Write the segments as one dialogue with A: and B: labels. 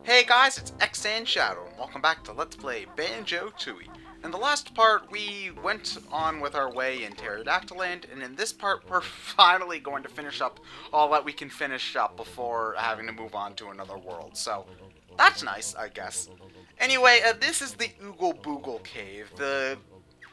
A: Hey guys, it's ExandShadow, and welcome back to Let's Play Banjo-Tooie. In the last part, we went on with our way in Pterodactyl Land, and in this part, we're finally going to finish up all that we can finish up before having to move on to another world. So, that's nice, I guess. Anyway, this is the Oogle Boogle Cave, the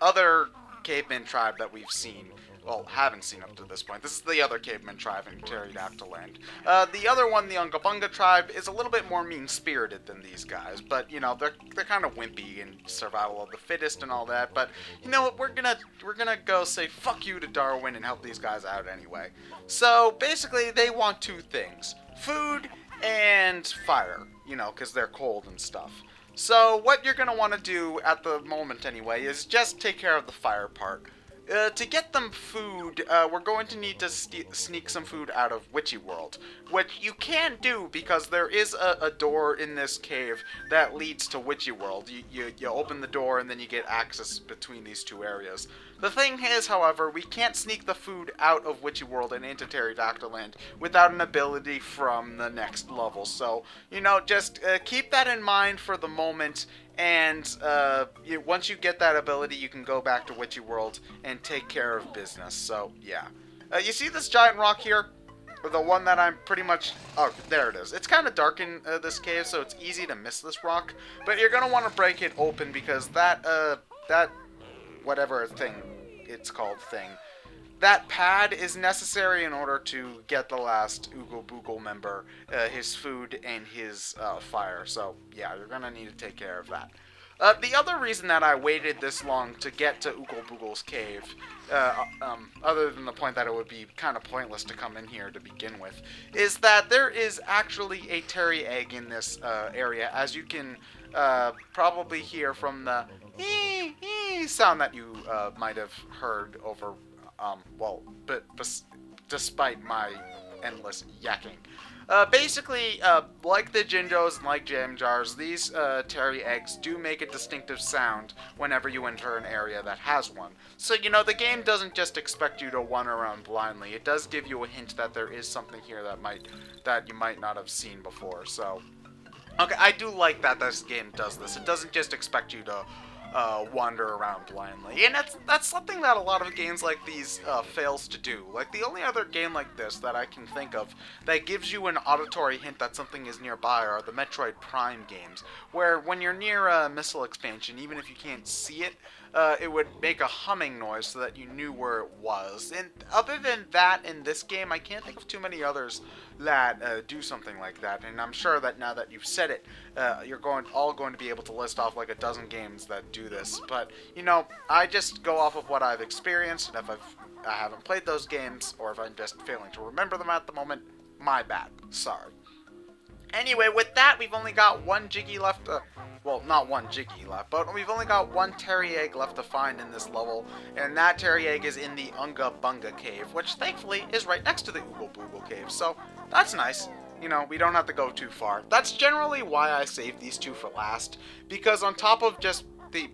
A: other caveman tribe that we've seen. Well, haven't seen up to this point. This is the other caveman tribe in Pterodactyl Land. The other one, the Unga Bunga tribe, is a little bit more mean-spirited than these guys, but you know they're kind of wimpy and survival of the fittest and all that. But you know what? We're gonna go say fuck you to Darwin and help these guys out anyway. So basically, they want two things: food and fire. You know, because they're cold and stuff. So what you're gonna want to do at the moment anyway is just take care of the fire part. To get them food, we're going to need to sneak some food out of Witchy World, which you can do because there is a door in this cave that leads to Witchy World. You open the door and then you get access between these two areas. The thing is, however, we can't sneak the food out of Witchy World and into Pterodactyl Land without an ability from the next level. So, you know, just keep that in mind for the moment. And once you get that ability, you can go back to Witchy World and take care of business. So, yeah. You see this giant rock here? The one that I'm pretty much... Oh, there it is. It's kind of dark in this cave, so it's easy to miss this rock. But you're going to want to break it open because that whatever thing it's called thing, that pad is necessary in order to get the last Oogle Boogle member his food and his fire. So, yeah, you're going to need to take care of that. The other reason that I waited this long to get to Oogle Boogle's cave, other than the point that it would be kind of pointless to come in here to begin with, is that there is actually a terry egg in this area, as you can probably hear from the sound that you might have heard over despite my endless yakking. Basically, like the Jinjos and like Jam Jars, these terry eggs do make a distinctive sound whenever you enter an area that has one. So, you know, the game doesn't just expect you to wander around blindly. It does give you a hint that there is something here that you might not have seen before. So, okay, I do like that this game does this. It doesn't just expect you to wander around blindly, and that's something that a lot of games like these fails to do. Like, the only other game like this that I can think of that gives you an auditory hint that something is nearby are the Metroid Prime games, where when you're near a missile expansion, even if you can't see it, it would make a humming noise so that you knew where it was. And other than that, in this game, I can't think of too many others that do something like that. And I'm sure that now that you've said it, you're all going to be able to list off like a dozen games that do this. But, you know, I just go off of what I've experienced, and if I haven't played those games, or if I'm just failing to remember them at the moment, my bad. Sorry. Anyway, with that, we've only got one Jiggy left. Well, not one Jiggy left, but we've only got one terry egg left to find in this level, and that terry egg is in the Unga Bunga cave, which thankfully is right next to the Oogle Boogle cave. So that's nice. You know, we don't have to go too far. That's generally why I save these two for last, because on top of just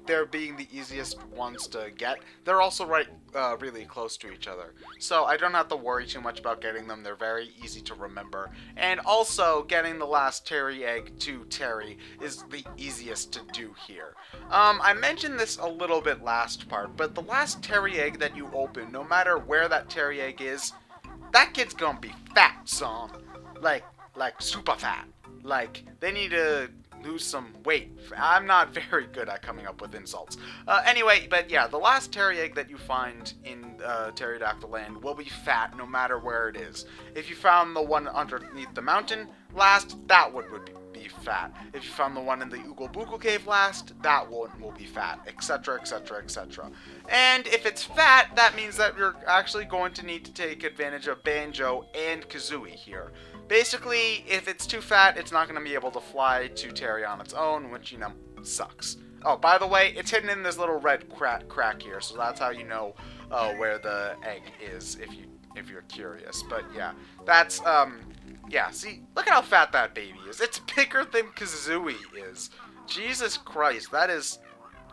A: they're being the easiest ones to get, they're also really close to each other. So I don't have to worry too much about getting them. They're very easy to remember. And also, getting the last terry egg to Terry is the easiest to do here. I mentioned this a little bit last part, but the last terry egg that you open, no matter where that terry egg is, that kid's gonna be fat, son. Like super fat. Like, they need to lose some weight. I'm not very good at coming up with insults. Anyway, but yeah, the last terry egg that you find in Pterodactyl Land will be fat no matter where it is. If you found the one underneath the mountain last, that one would be fat. If you found the one in the Oogle Boogle cave last, that one will be fat, etc, etc, etc. And if it's fat, that means that you're actually going to need to take advantage of Banjo and Kazooie here. Basically, if it's too fat, it's not going to be able to fly to Terry on its own, which, you know, sucks. Oh, by the way, it's hidden in this little red crack here, so that's how you know where the egg is, if you're curious. But yeah, that's yeah. See, look at how fat that baby is. It's bigger than Kazooie is. Jesus Christ, that is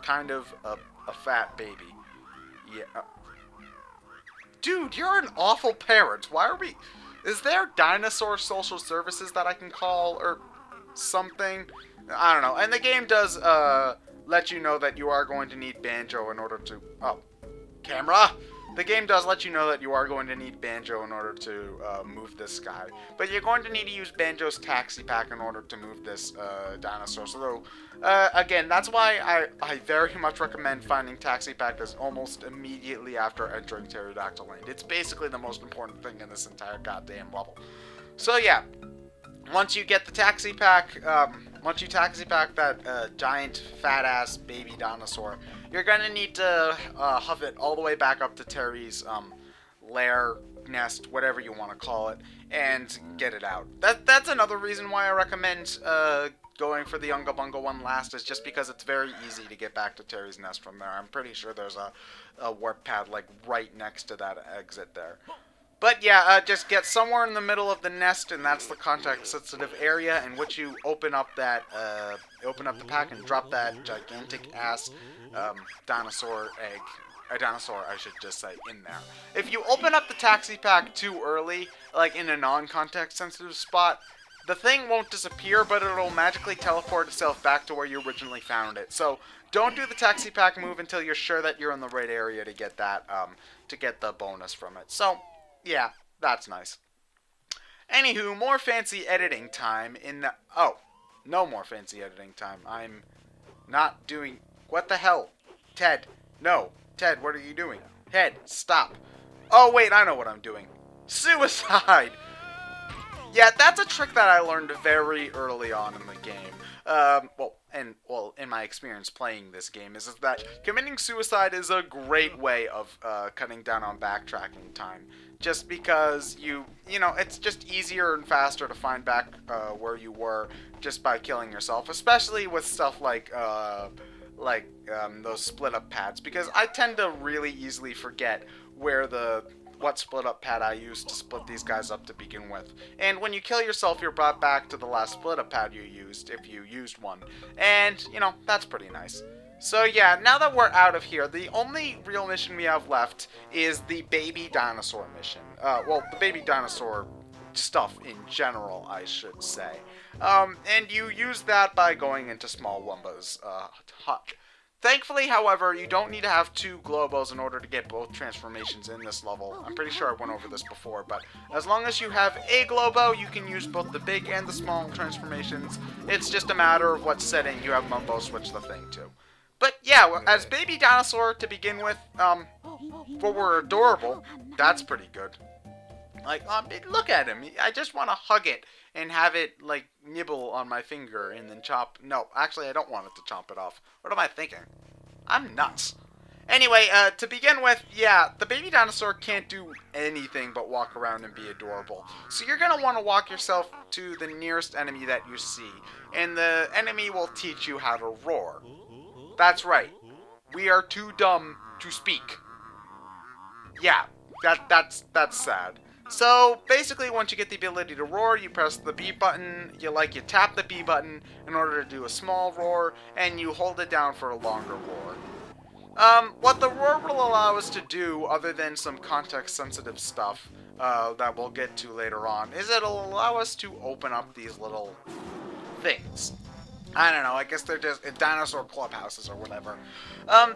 A: kind of a fat baby. Yeah. Dude, you're an awful parent. Why are we? Is there dinosaur social services that I can call? Or something. I don't know. And the game does let you know that you are going to need Banjo in order to... Oh, camera! The game does let you know that you are going to need Banjo in order to move this guy. But you're going to need to use Banjo's Taxi Pack in order to move this dinosaur. So, again, that's why I very much recommend finding Taxi Pack as almost immediately after entering Pterodactyl Land. It's basically the most important thing in this entire goddamn level. So, yeah. Once you get the Taxi Pack, once you Taxi Pack that giant, fat-ass baby dinosaur, you're going to need to huff it all the way back up to Terry's lair, nest, whatever you want to call it, and get it out. That's another reason why I recommend going for the Unga Bunga one last, is just because it's very easy to get back to Terry's nest from there. I'm pretty sure there's a warp pad like right next to that exit there. But yeah, just get somewhere in the middle of the nest, and that's the context-sensitive area in which you open up that, open up the pack and drop that gigantic-ass dinosaur egg. A dinosaur, I should just say, in there. If you open up the Taxi Pack too early, like in a non-context-sensitive spot, the thing won't disappear, but it'll magically teleport itself back to where you originally found it. So don't do the Taxi Pack move until you're sure that you're in the right area to get that, to get the bonus from it. So yeah, that's nice. Anywho, more fancy editing time in the... Oh, no more fancy editing time. I'm not doing... What the hell? Ted, no. Ted, what are you doing? Ted, stop. Oh, wait, I know what I'm doing. Suicide! Yeah, that's a trick that I learned very early on in the game. Well, in my experience playing this game, is that committing suicide is a great way of cutting down on backtracking time. Just because you know, it's just easier and faster to find back where you were just by killing yourself, especially with stuff like those split up pads, because I tend to really easily forget what split up pad I used to split these guys up to begin with. And when you kill yourself, you're brought back to the last split up pad you used, if you used one. And, you know, that's pretty nice. So yeah, now that we're out of here, the only real mission we have left is the baby dinosaur mission. Well, the baby dinosaur stuff in general, I should say. And you use that by going into Small Wumba's hut. Thankfully, however, you don't need to have 2 Globos in order to get both transformations in this level. I'm pretty sure I went over this before, but as long as you have a Globo, you can use both the big and the small transformations. It's just a matter of what setting you have Mumbo switch the thing to. But yeah, as baby dinosaur to begin with, for we're adorable, that's pretty good. Like, look at him. I just want to hug it and have it, like, nibble on my finger and then chop... No, actually, I don't want it to chomp it off. What am I thinking? I'm nuts. Anyway, to begin with, yeah, the baby dinosaur can't do anything but walk around and be adorable. So you're going to want to walk yourself to the nearest enemy that you see, and the enemy will teach you how to roar. That's right. We are too dumb to speak. Yeah, that's sad. So, basically, once you get the ability to roar, you press the B button, you tap the B button in order to do a small roar, and you hold it down for a longer roar. What the roar will allow us to do, other than some context-sensitive stuff that we'll get to later on, is it'll allow us to open up these little things. I don't know, I guess they're just dinosaur clubhouses or whatever.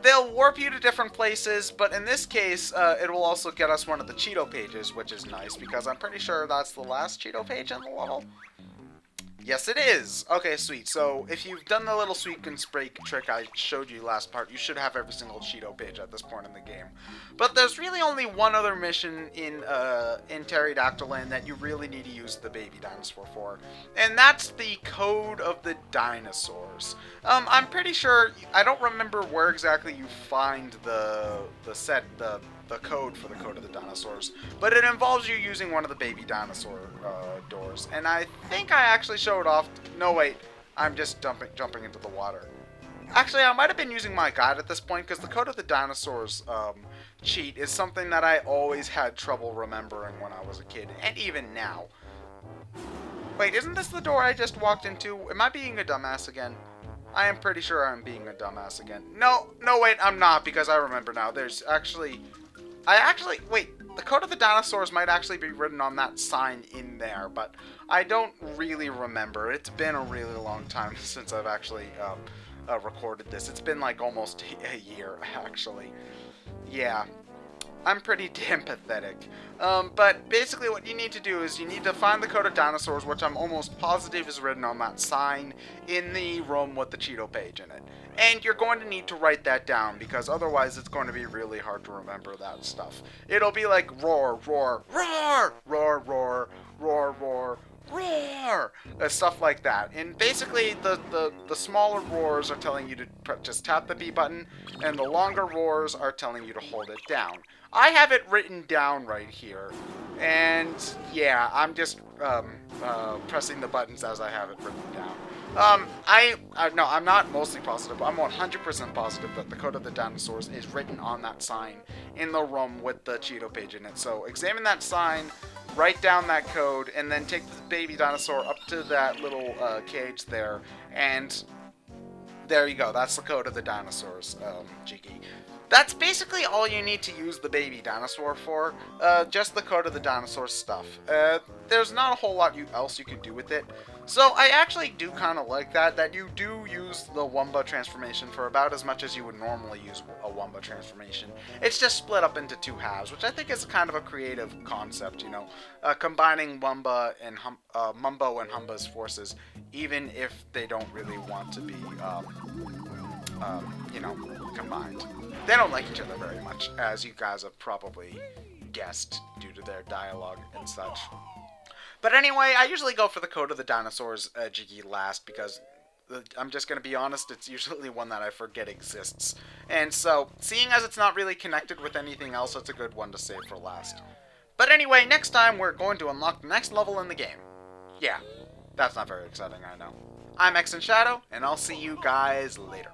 A: They'll warp you to different places, but in this case, it will also get us one of the Cheeto pages, which is nice, because I'm pretty sure that's the last Cheeto page in the level. Yes, it is! Okay, sweet. So, if you've done the little sweep and spray trick I showed you last part, you should have every single Cheeto page at this point in the game. But there's really only one other mission in Pterodactyl Land that you really need to use the baby dinosaur for. And that's the Code of the Dinosaurs. I'm pretty sure, I don't remember where exactly you find the code for the Code of the Dinosaurs, but it involves you using one of the baby dinosaur doors. And I think I actually showed off... No, wait. I'm just jumping into the water. Actually, I might have been using my guide at this point, because the Code of the Dinosaurs cheat is something that I always had trouble remembering when I was a kid, and even now. Wait, isn't this the door I just walked into? Am I being a dumbass again? I am pretty sure I'm being a dumbass again. No, wait, I'm not, because I remember now. There's actually... wait, the code of the dinosaurs might actually be written on that sign in there, but I don't really remember. It's been a really long time since I've actually recorded this. It's been like almost a year, actually. Yeah. I'm pretty damn pathetic. But basically what you need to do is you need to find the code of dinosaurs, which I'm almost positive is written on that sign in the room with the Cheeto page in it. And you're going to need to write that down, because otherwise it's going to be really hard to remember that stuff. It'll be like roar, roar, roar, roar, roar, roar, roar, roar, stuff like that. And basically the smaller roars are telling you to just tap the B button, and the longer roars are telling you to hold it down. I have it written down right here, and yeah, I'm just pressing the buttons as I have it written down. No, I'm not mostly positive. I'm 100% positive that the code of the dinosaurs is written on that sign in the room with the Cheeto page in it. So examine that sign, write down that code, and then take the baby dinosaur up to that little cage there, and there you go. That's the code of the dinosaurs, Jiggy. That's basically all you need to use the baby dinosaur for, just the code of the dinosaur stuff. There's not a whole lot else you can do with it. So I actually do kind of like that you do use the Wumba transformation for about as much as you would normally use a Wumba transformation. It's just split up into two halves, which I think is kind of a creative concept, you know, combining Wumba and Mumbo and Humba's forces, even if they don't really want to be, you know, combined. They don't like each other very much, as you guys have probably guessed due to their dialogue and such. But anyway, I usually go for the code of the dinosaurs, Jiggy, last, because I'm just going to be honest, it's usually one that I forget exists. And so, seeing as it's not really connected with anything else, it's a good one to save for last. But anyway, next time we're going to unlock the next level in the game. Yeah, that's not very exciting, I know. I'm ExandShadow, and I'll see you guys later.